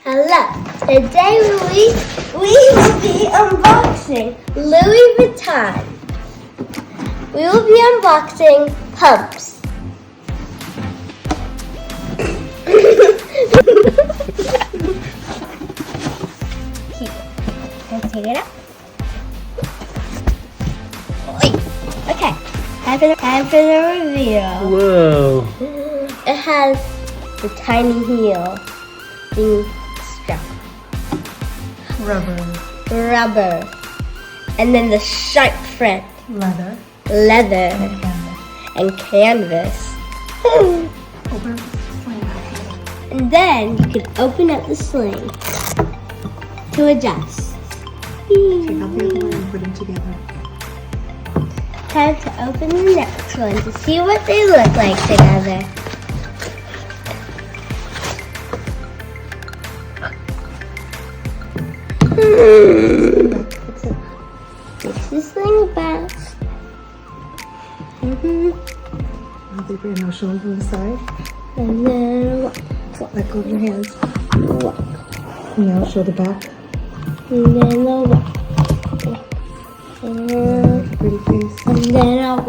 Hello. Today we will be unboxing Louis Vuitton. We will be unboxing pumps. Let's take it out. Okay, time for the reveal. Whoa. It has the tiny heel being struck. Rubber. And then the sharp front. Leather. And canvas. Open up the sling. And then you can open up the sling to adjust. Take out the other one and put them together. Time to open the next one to see what they look like together. This is Slingback. Now they bring no show from the side. And then Let go of your hands. what? Now show the back. And then the what? And Pretty face. then a